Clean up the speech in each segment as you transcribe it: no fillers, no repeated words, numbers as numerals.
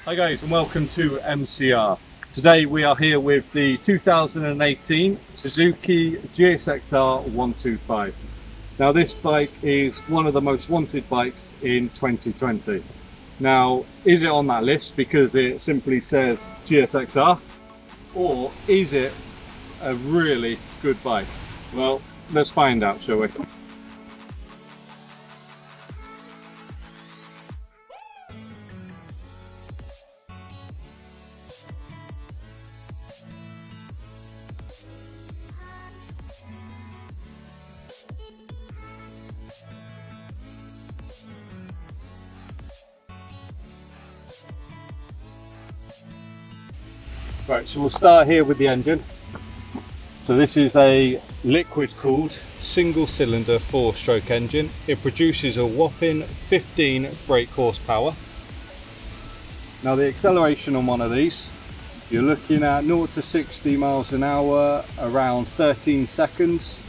Hi guys, and welcome to MCR. Today we are here with the 2018 Suzuki GSX-R125. Now this bike is one of the most wanted bikes in 2020. Now, is it on that list because it simply says GSX-R, or is it a really good bike? Well, let's find out, shall we? Right, so we'll start here with the engine. So this is a liquid-cooled single-cylinder 4-stroke engine. It produces a whopping 15 brake horsepower. Now the acceleration on one of these, you're looking at 0 to 60 miles an hour around 13 seconds,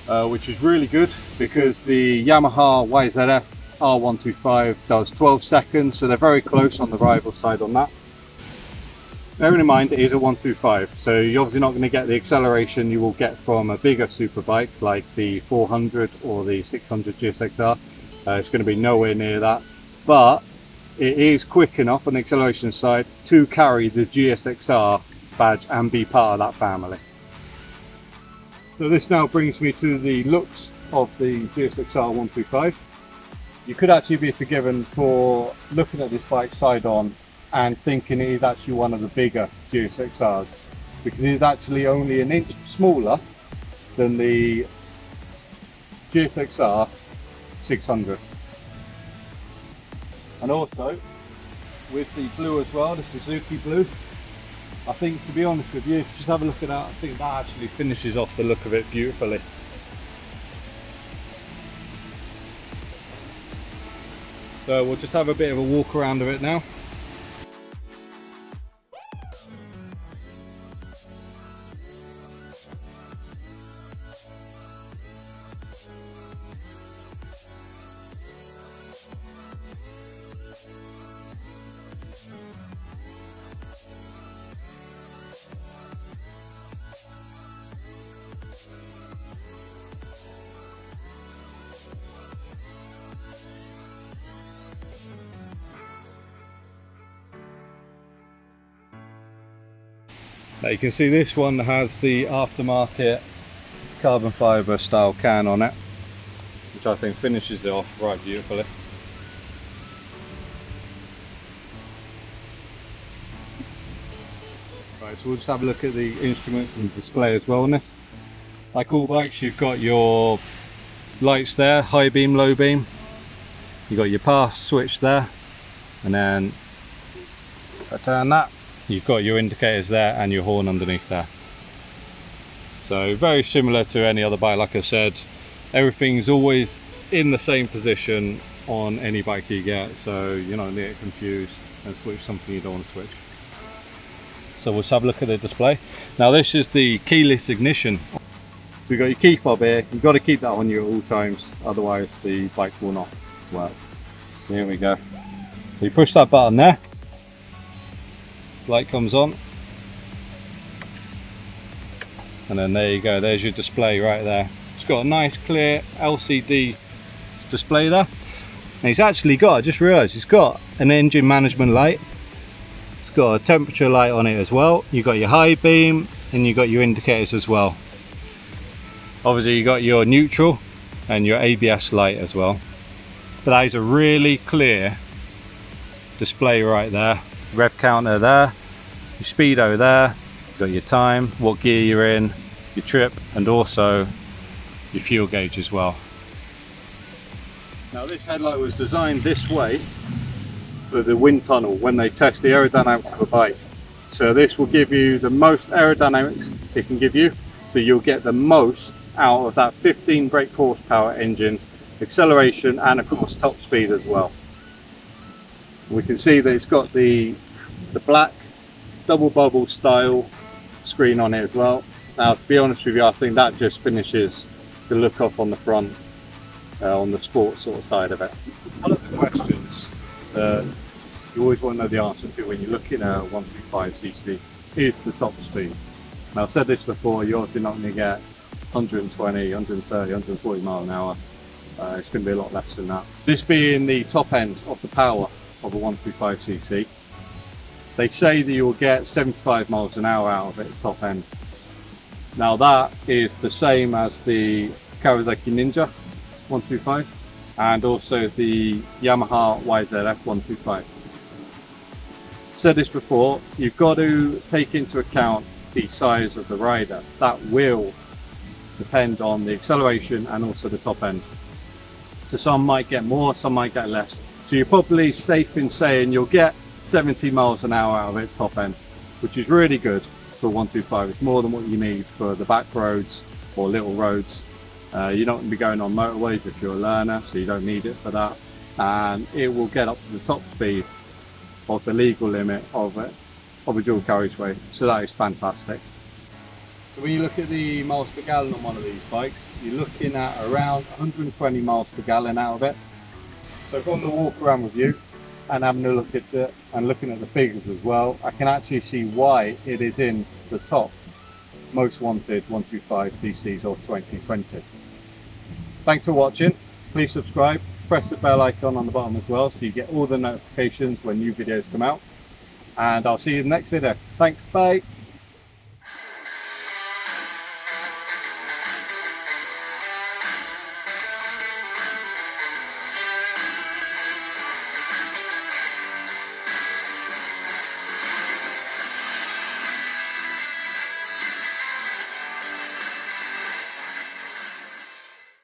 which is really good because the Yamaha YZF R125 does 12 seconds, so they're very close on the rival side on that. Bearing in mind it is a 125, so you're obviously not going to get the acceleration you will get from a bigger superbike like the 400 or the 600 GSX-R. It's going to be nowhere near that, but it is quick enough on the acceleration side to carry the GSX-R badge and be part of that family. So this now brings me to the looks of the GSX-R125. You could actually be forgiven for looking at this bike side on and thinking it is actually one of the bigger GSX-Rs, because it is actually only an inch smaller than the GSX-R 600. And also with the blue as well, the Suzuki blue, I think, to be honest with you, if you just have a look at that, I think that actually finishes off the look of it beautifully. So we'll just have a bit of a walk around of it now. Now you can see this one has the aftermarket carbon fibre style can on it, which I think finishes it off right beautifully. Right, so we'll just have a look at the instruments and display as well on this. Like all bikes, you've got your lights there, high beam, low beam. You've got your pass switch there, and then if I turn that, you've got your indicators there and your horn underneath there. So very similar to any other bike. Like I said, everything's always in the same position on any bike you get, so you're not going to get confused and switch something you don't want to switch. So we'll just have a look at the display. Now this is the keyless ignition. So you've got your key fob here. You've got to keep that on you at all times, otherwise the bike will not work. Here we go. So you push that button there, light comes on, and then there you go, there's your display right there. It's got a nice clear LCD display there, and it's actually got, I just realised, it's got an engine management light, it's got a temperature light on it as well. You've got your high beam and you've got your indicators as well. Obviously you've got your neutral and your ABS light as well, but that is a really clear display right there. Rev counter there, your speedo there, you've got your time, what gear you're in, your trip, and also your fuel gauge as well. Now this headlight was designed this way for the wind tunnel when they test the aerodynamics of a bike. So this will give you the most aerodynamics it can give you, so you'll get the most out of that 15 brake horsepower engine, acceleration, and of course top speed as well. We can see that it's got the black double bubble style screen on it as well. Now to be honest with you, I think that just finishes the look off on the front, on the sports sort of side of it. One of the questions you always want to know the answer to when you're looking at 125cc is the top speed. Now, I've said this before, you're obviously not going to get 120, 130, 140 mile an hour. It's going to be a lot less than that. This being the top end of the power of a 125cc, they say that you'll get 75 miles an hour out of it, top end. Now that is the same as the Kawasaki Ninja 125 and also the Yamaha YZF 125. Said this before, you've got to take into account the size of the rider. That will depend on the acceleration and also the top end. So some might get more, some might get less. So you're probably safe in saying you'll get 70 miles an hour out of it top end, which is really good for 125. It's more than what you need for the back roads or little roads. You're not going to be going on motorways if you're a learner, so you don't need it for that. And it will get up to the top speed of the legal limit of a dual carriageway. So that is fantastic. So when you look at the miles per gallon on one of these bikes, you're looking at around 120 miles per gallon out of it. So from the walk around review and having a look at and looking at the figures as well, I can actually see why it is in the top most wanted 125cc's of 2020. Thanks for watching. Please subscribe, press the bell icon on the bottom as well so you get all the notifications when new videos come out, and I'll see you in the next video. Thanks, bye.